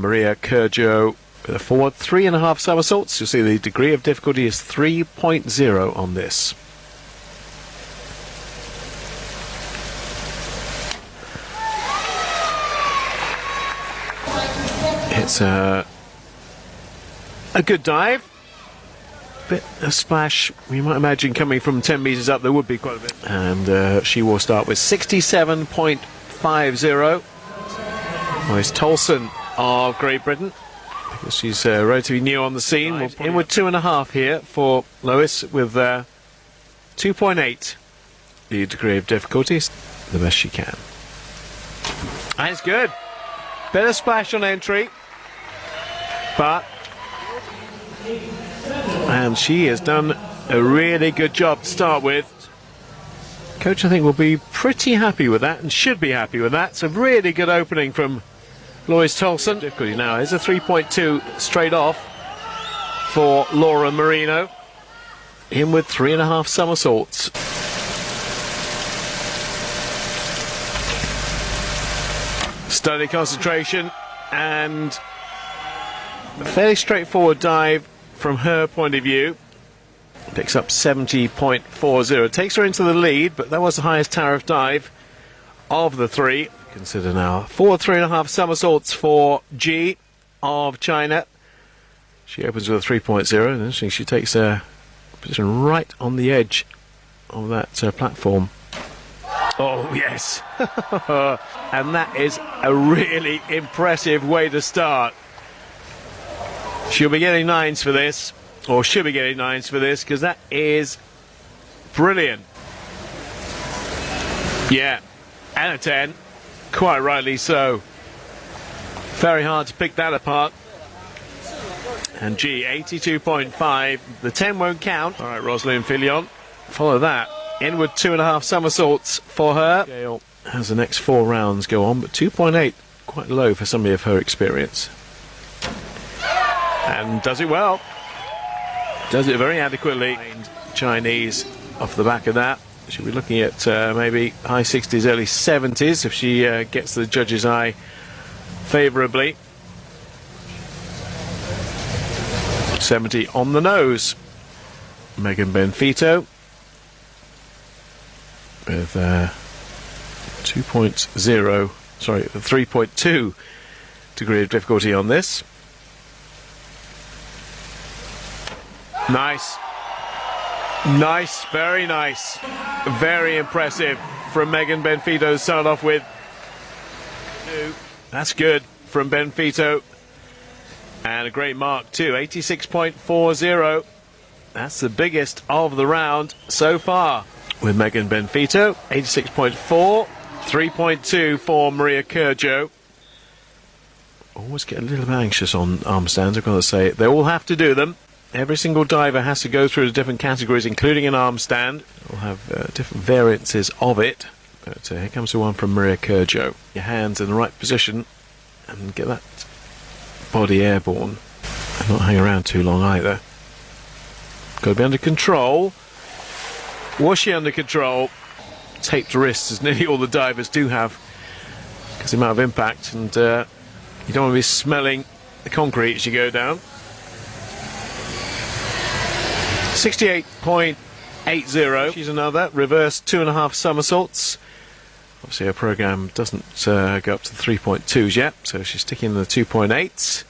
Maria Kurjo with a forward 3.5 somersaults. You'll see the degree of difficulty is 3.0 on this. It's a good dive. Bit of splash. You might imagine coming from 10 metres up there would be quite a bit. And she will start with 67.50. Lois Tolson of Great Britain, because she's relatively new on the scene. We'll in with 2.5 here for Lois, with 2.8 the degree of difficulty, the best she can. And it's good. Better splash on entry, and she has done a really good job to start with. Coach, I think, will be pretty happy with that, and should be happy with that. It's a really good opening from Lois Tolson. Difficulty now is a 3.2 straight off for Laura Marino. In with 3.5 somersaults. Steady concentration, and a fairly straightforward dive from her point of view. Picks up 70.40. Takes her into the lead, but that was the highest tariff dive of the three. Consider now 3.5 somersaults for Ji of China. She opens with a 3.0, and actually she takes a position right on the edge of that platform. Oh yes. And that is a really impressive way to start. She'll be getting 9s for this, or should be getting 9s for this, because that is brilliant. Yeah, and a 10. Quite rightly so. Very hard to pick that apart. And G, 82.5. The 10 won't count. All right, Roseline Filion. Follow that. In with 2.5 somersaults for her. Gale has the next 4 rounds go on, but 2.8, quite low for somebody of her experience. And does it well. Does it very adequately. Chinese off the back of that. She'll be looking at maybe high 60s, early 70s if she gets the judge's eye favourably. 70 on the nose. Meghan Benfeito with 3.2 degree of difficulty on this. Nice. Nice, very nice. Very impressive from Meghan Benfeito to start off with. That's good from Benfeito. And a great mark too, 86.40. That's the biggest of the round so far. With Meghan Benfeito, 86.4, 3.2 for Maria Kurjo. Always get a little bit anxious on arm stands, I've got to say. They all have to do them. Every single diver has to go through the different categories, including an arm stand. We'll have different variances of it. But here comes the one from Maria Kurjo. Your hands in the right position and get that body airborne. And not hang around too long either. Got to be under control. Was she under control? Taped wrists, as nearly all the divers do have, because of the amount of impact, and you don't want to be smelling the concrete as you go down. 68.80. She's another reverse 2.5 somersaults. Obviously her program doesn't go up to the 3.2s yet, so she's sticking in the 2.8s.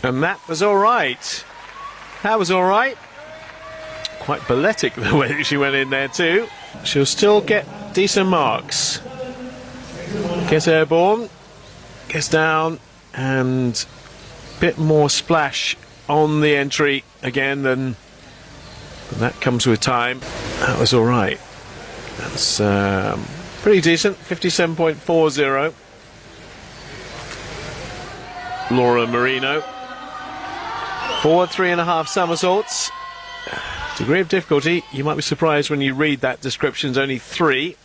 And that was all right. That was all right. Quite balletic the way that she went in there too. She'll still get decent marks. Gets airborne, gets down, and a bit more splash on the entry again than that comes with time. That was all right. That's pretty decent. 57.40. Laura Marino. Forward 3.5 somersaults. Degree of difficulty, you might be surprised when you read that description's only 3.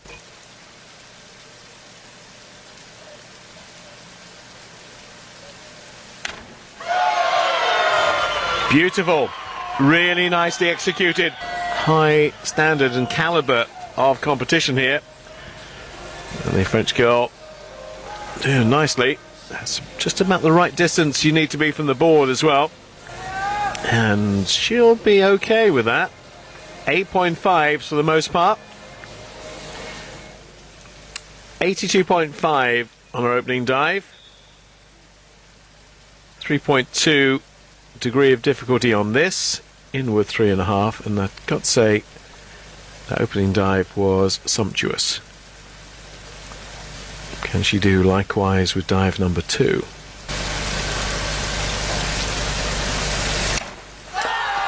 Beautiful. Really nicely executed. High standard and calibre of competition here. And the French girl doing nicely. That's just about the right distance you need to be from the board as well. And she'll be okay with that. 8.5 for the most part. 82.5 on her opening dive. 3.2 degree of difficulty on this. Inward 3.5, and I've got to say that opening dive was sumptuous. Can she do likewise with dive number 2?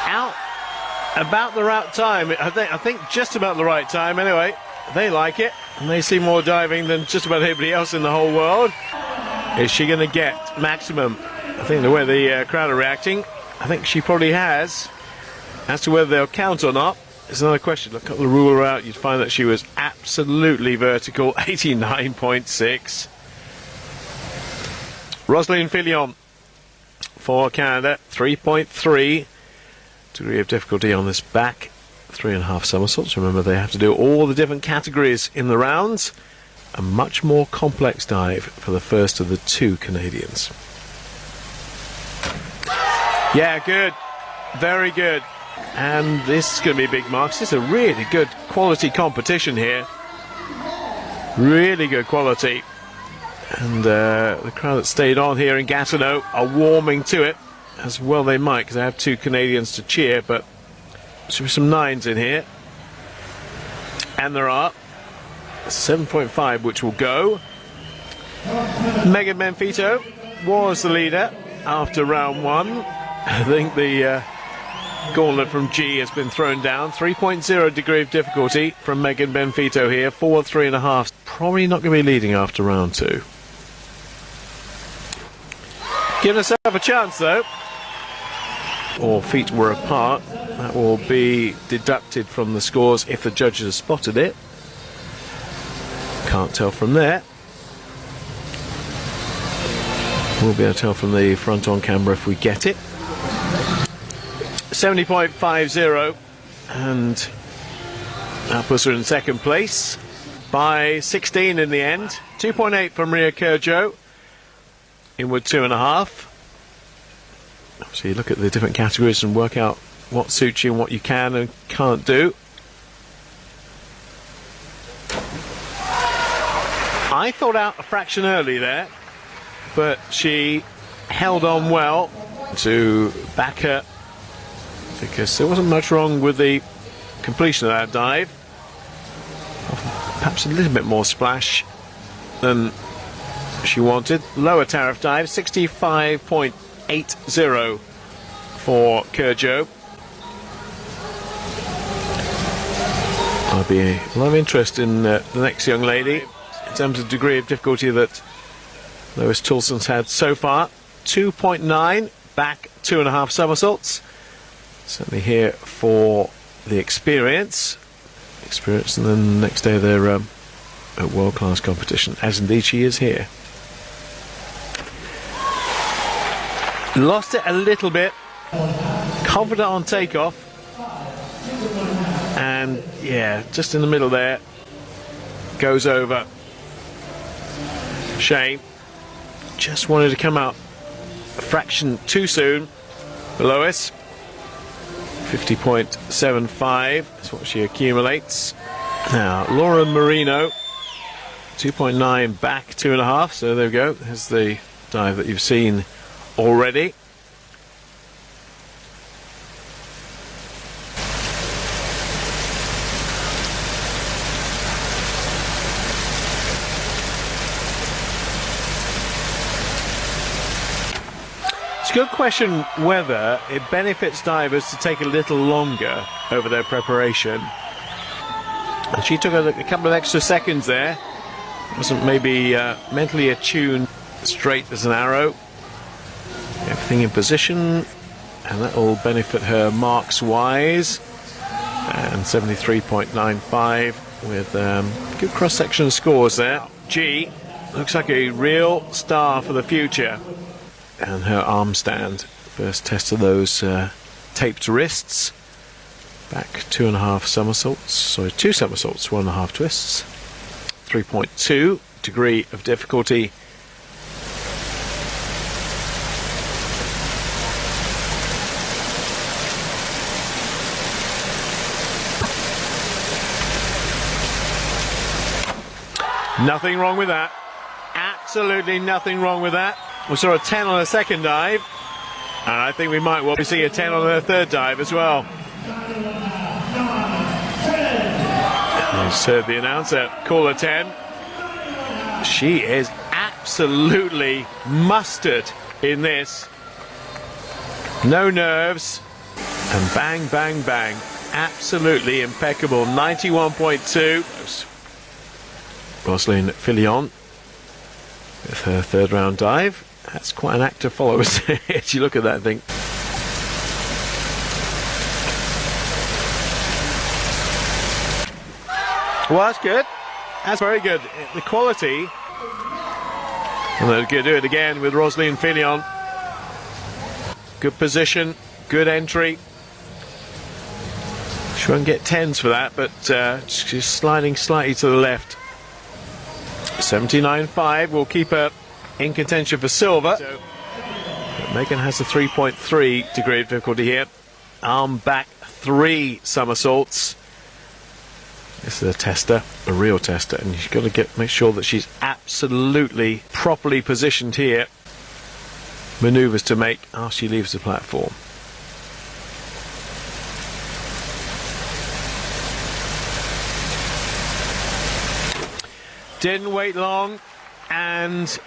Out about the right time. I think just about the right time anyway. They like it, and they see more diving than just about anybody else in the whole world. Is she going to get maximum? I think the way the crowd are reacting, I think she probably has. As to whether they'll count or not is another question. Look at the ruler out, you'd find that she was absolutely vertical. 89.6. Roseline Filion for Canada. 3.3 degree of difficulty on this back. 3.5 somersaults. Remember, they have to do all the different categories in the rounds. A much more complex dive for the first of the 2 Canadians. Yeah, good. Very good. And this is going to be big marks. This is a really good quality competition here. Really good quality. And the crowd that stayed on here in Gatineau are warming to it, as well they might, because they have 2 Canadians to cheer, but there's some 9s in here. And there are 7.5 which will go. Meghan Benfeito was the leader after round 1. I think the gauntlet from G has been thrown down. 3.0 degree of difficulty from Meghan Benfeito here. 3.5. Probably not going to be leading after round 2. Give herself a chance though. Or feet were apart. That will be deducted from the scores if the judges have spotted it. Can't tell from there. We'll be able to tell from the front on camera if we get it. 70.50, and that puts her in second place by 16 in the end. 2.8 from Ria Kerjo. Inward 2.5. So you look at the different categories and work out what suits you and what you can and can't do. I thought out a fraction early there, but she held on well to back her, because there wasn't much wrong with the completion of that dive. Perhaps a little bit more splash than she wanted. Lower tariff dive, 65.80 for Kerjo. There'll be a lot of interest in the next young lady in terms of degree of difficulty that Lois Toulson's had so far. 2.9, back 2.5 somersaults. Certainly here for the experience, and then the next day they're at world-class competition, as indeed she is here. Lost it a little bit, confident on takeoff, and yeah, just in the middle there, goes over. Shame. Just wanted to come out a fraction too soon. Lois. 50.75 is what she accumulates. Now, Laura Marino, 2.9 back 2.5. So there we go. There's the dive that you've seen already. Good question whether it benefits divers to take a little longer over their preparation. And she took a couple of extra seconds there. Wasn't maybe mentally attuned straight as an arrow. Everything in position, and that will benefit her marks wise. And 73.95 with good cross-section scores there. G looks like a real star for the future. And her arm stand, first test of those taped wrists. Back 2.5 somersaults, sorry, 2 somersaults, 1.5 twists. 3.2 degree of difficulty. Nothing wrong with that. Absolutely nothing wrong with that. We saw a 10 on a second dive, and I think we might well be seeing a 10 on a third dive as well. You just heard the announcer call a 10. She is absolutely mustard in this. No nerves, and bang, bang, bang. Absolutely impeccable. 91.2. Roseline Filion with her third round dive. That's quite an act to follow, isn't it? You look at that and think. Well, that's good. That's very good. The quality. And they're going to do it again with Roseline Filion. Good position, good entry. She won't get 10s for that, but she's sliding slightly to the left. 79.5 will keep her in contention for silver. Meghan has a 3.3 degree of difficulty here. Arm back 3 somersaults. This is a tester, a real tester, and you've got to make sure that she's absolutely properly positioned here. Manoeuvres to make after she leaves the platform. Didn't wait long, and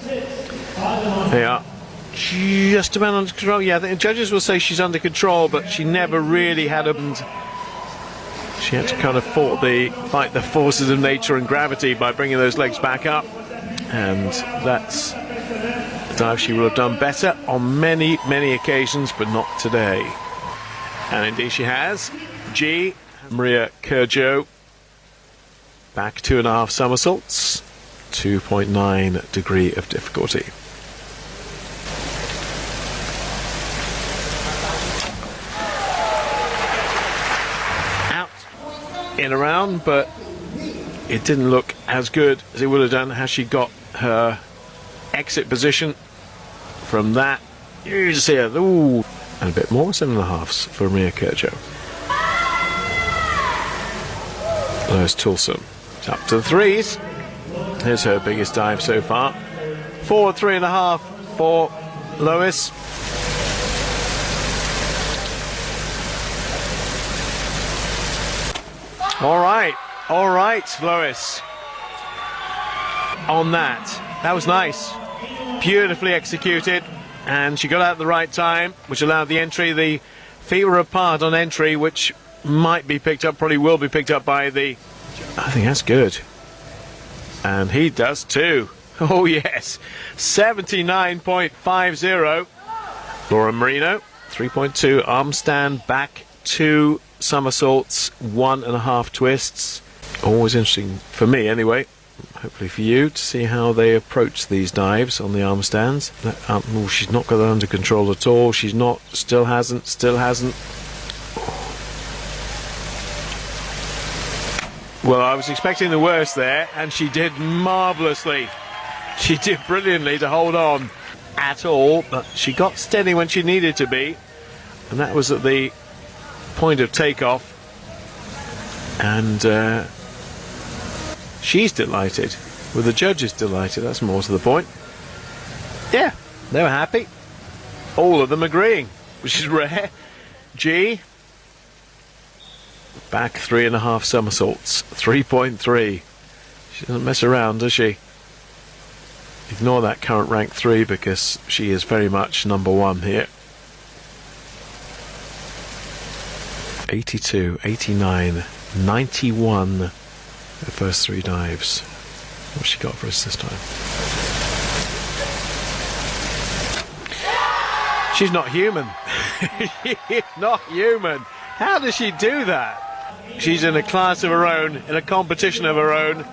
they are just about under control. Yeah, the judges will say she's under control, but she never really had a. She had to kind of fight the forces of nature and gravity by bringing those legs back up, and that's a dive she will have done better on many, many occasions, but not today. And indeed she has. G, Maria Kurjo. Back 2.5 somersaults, 2.9 degree of difficulty. Out in around, but it didn't look as good as it would have done had she got her exit position from that. You just see her, ooh, and a bit more, 7.5s for Maria Kurjo. There's Tulsum. Up to the 3s. Here's her biggest dive so far. 4, 3.5 for Lois. All right, Lois. On that. That was nice. Beautifully executed. And she got out at the right time, which allowed the entry. The feet were apart on entry, which might be picked up, probably will be picked up by the. I think that's good. And he does too. Oh yes. 79.50. Laura Marino. 3.2 arm stand, back 2 somersaults, 1.5 twists. Always interesting for me anyway. Hopefully for you to see how they approach these dives on the arm stands. Oh, she's not got that under control at all. She's not. Still hasn't. Well, I was expecting the worst there, and she did marvellously. She did brilliantly to hold on at all, but she got steady when she needed to be, and that was at the point of takeoff. And she's delighted, with the judges delighted. That's more to the point. Yeah, they were happy. All of them agreeing, which is rare. G. Back 3.5 somersaults, 3.3. She doesn't mess around, does she? Ignore that current rank 3 because she is very much number 1 here. 82, 89, 91. The first 3 dives. What's she got for us this time? She's not human. She's not human. How does she do that? She's in a class of her own, in a competition of her own,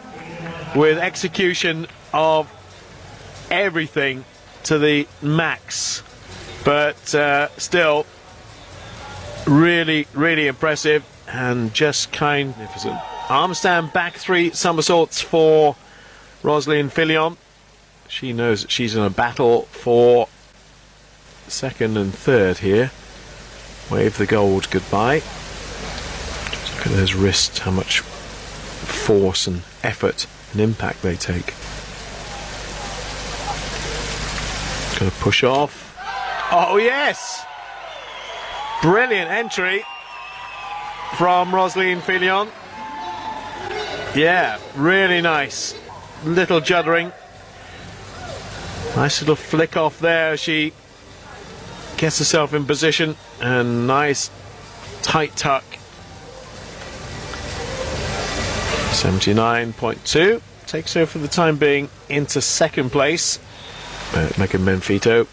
with execution of everything to the max. But still, really, really impressive and just magnificent. Arm stand back 3 somersaults for Roseline Filion. She knows that she's in a battle for second and third here. Wave the gold goodbye. Just look at those wrists, how much force and effort and impact they take. Going to push off. Oh yes! Brilliant entry from Roseline Filion. Yeah, really nice. Little juddering. Nice little flick off there. She gets herself in position and nice tight tuck. 79.2 takes her for the time being into second place. Meghan Benfeito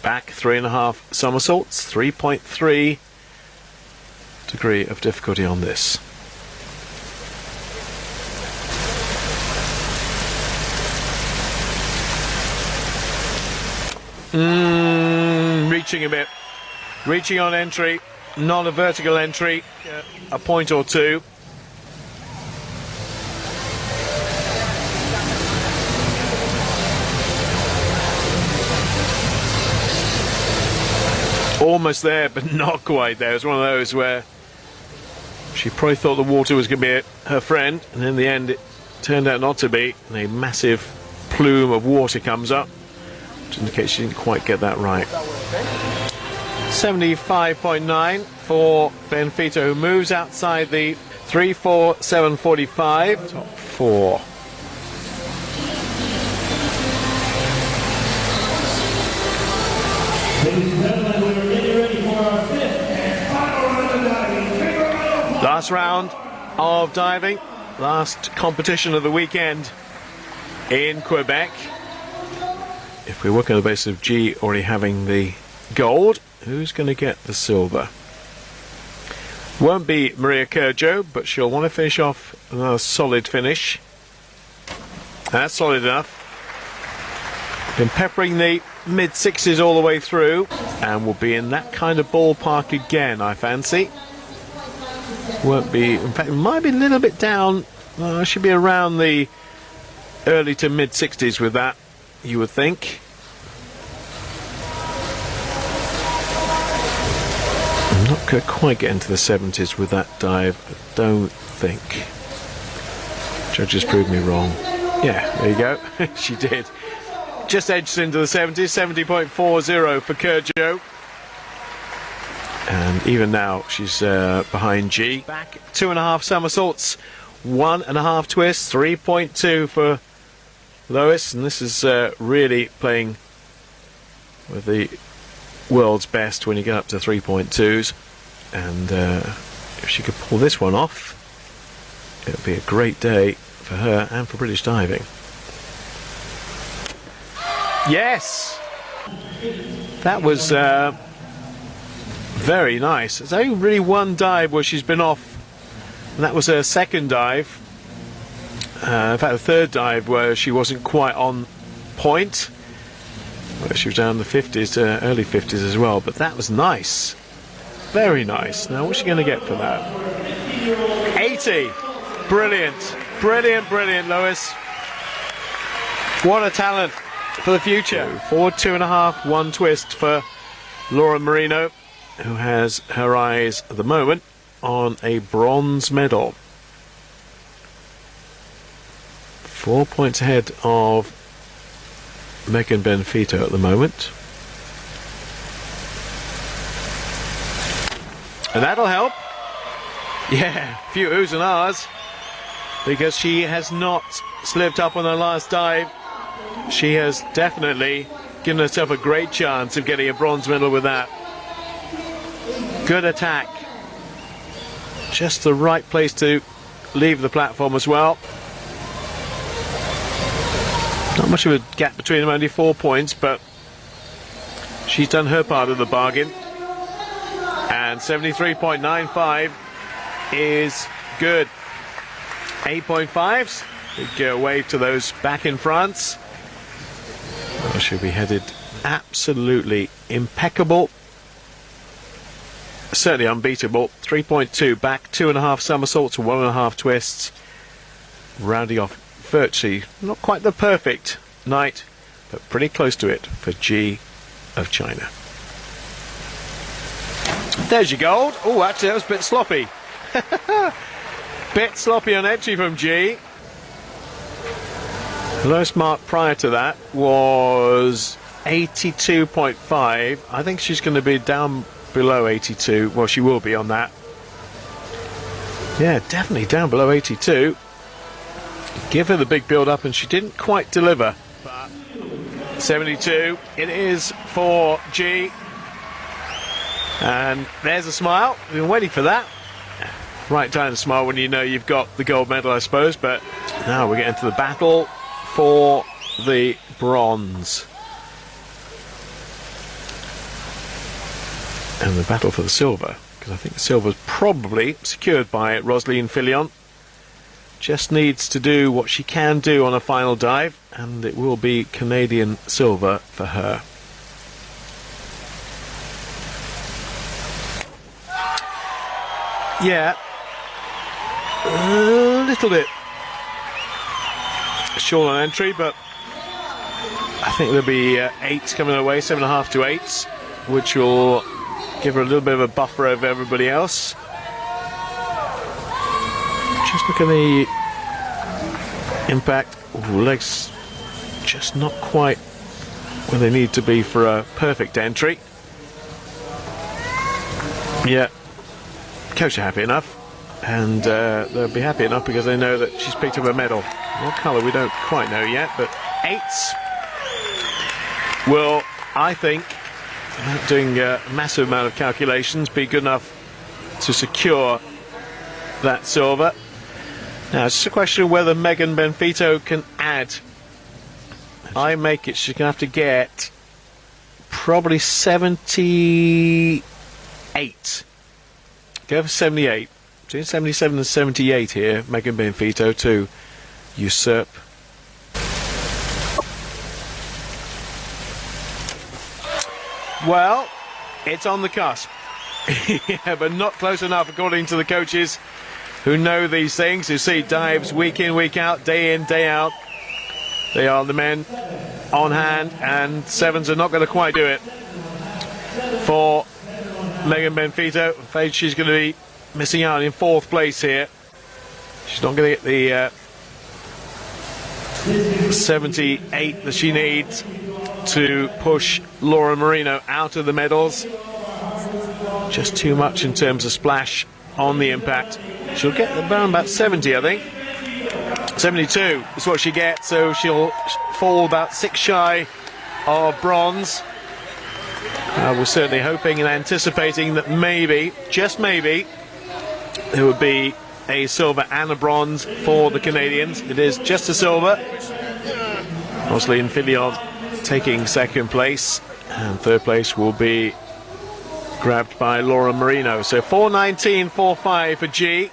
back 3.5 somersaults, 3.3 degree of difficulty on this. Reaching a bit. Reaching on entry, not a vertical entry, a point or two. Almost there, but not quite there. It's one of those where she probably thought the water was going to be her friend, and in the end it turned out not to be, and a massive plume of water comes up, which indicates she didn't quite get that right. 75.9 for Benfeito, who moves outside the 3-4-7-45. Top 4. Last round of diving, last competition of the weekend in Quebec. If we work on the basis of G already having the gold, who's going to get the silver? Won't be Maria Kurjo, but she'll want to finish off a solid finish. That's solid enough. Been peppering the mid-60s all the way through, and will be in that kind of ballpark again, I fancy. Won't be, in fact, it might be a little bit down. Should be around the early to mid-60s with that, you would think. I'm not going to quite get into the 70s with that dive, I don't think. Judges proved me wrong. Yeah, there you go. She did. Just edged into the 70s, 70.40 for Kurjo. And even now, she's behind G. Back 2.5 somersaults, 1.5 twists, 3.2 for Lois. And this is really playing with the world's best when you get up to 3.2s. And if she could pull this one off, it would be a great day for her and for British diving. Yes! That was very nice. There's only really one dive where she's been off, and that was her second dive. In fact, the third dive where she wasn't quite on point, where she was down in the 50s to early 50s as well, but that was nice. Very nice. Now, what's she going to get for that? 80! Brilliant. Brilliant, brilliant, Lois. What a talent for the future. Forward 2.5, 1 twist for Laura Marino, who has her eyes at the moment on a bronze medal. 4 points ahead of Meghan Benfeito at the moment. And that'll help. Yeah, a few oohs and ahs, because she has not slipped up on her last dive. She has definitely given herself a great chance of getting a bronze medal with that. Good attack. Just the right place to leave the platform as well. Not much of a gap between them, only 4 points, but she's done her part of the bargain. And 73.95 is good. 8.5s. Big wave to those back in France. Well, she'll be headed absolutely impeccable certainly unbeatable. 3.2 back, 2.5 somersaults, 1.5 twists, rounding off virtually not quite the perfect night, but pretty close to it for Ji of China. There's your gold. Oh, actually that was a bit sloppy. Bit sloppy on entry from Ji. The lowest mark prior to that was 82.5. I think she's going to be down below 82. Well, she will be on that. Yeah, definitely down below 82. Give her the big build up and she didn't quite deliver. But 72 it is for Ji. And there's a smile. We've been waiting for that. Right down the smile when you know you've got the gold medal, I suppose. But now we're getting to the battle for the bronze. And the battle for the silver, because I think the silver is probably secured by Roseline Filion. Just needs to do what she can do on a final dive, and it will be Canadian silver for her. Yeah, a little bit short on entry, but I think there'll be 8s coming away, 7.5 to 8s, which will give her a little bit of a buffer over everybody else. Just look at the impact. Ooh, legs just not quite where they need to be for a perfect entry. Yeah, coach are happy enough, and they'll be happy enough because they know that she's picked up a medal. What colour we don't quite know yet, but 8s will, I think, without doing a massive amount of calculations, be good enough to secure that silver. Now it's just a question of whether Meghan Benfeito can add. I make it she's going to have to get probably 78. Go for 78. Between 77 and 78 here, Meghan Benfeito to usurp. Well, it's on the cusp. Yeah, but not close enough according to the coaches who know these things, who see dives week in, week out, day in, day out. They are the men on hand, and 7s are not going to quite do it for Meghan Benfeito. I'm afraid she's going to be missing out in 4th place here. She's not going to get the 78 that she needs to push Laura Marino out of the medals. Just too much in terms of splash on the impact. She'll get around about 70, I think. 72 is what she gets, so she'll fall about 6 shy of bronze. We're certainly hoping and anticipating that maybe, just maybe, there would be a silver and a bronze for the Canadians. It is just a silver. Roseline Filion taking 2nd place, and 3rd place will be grabbed by Laura Marino. So 4:19.45 for Ji.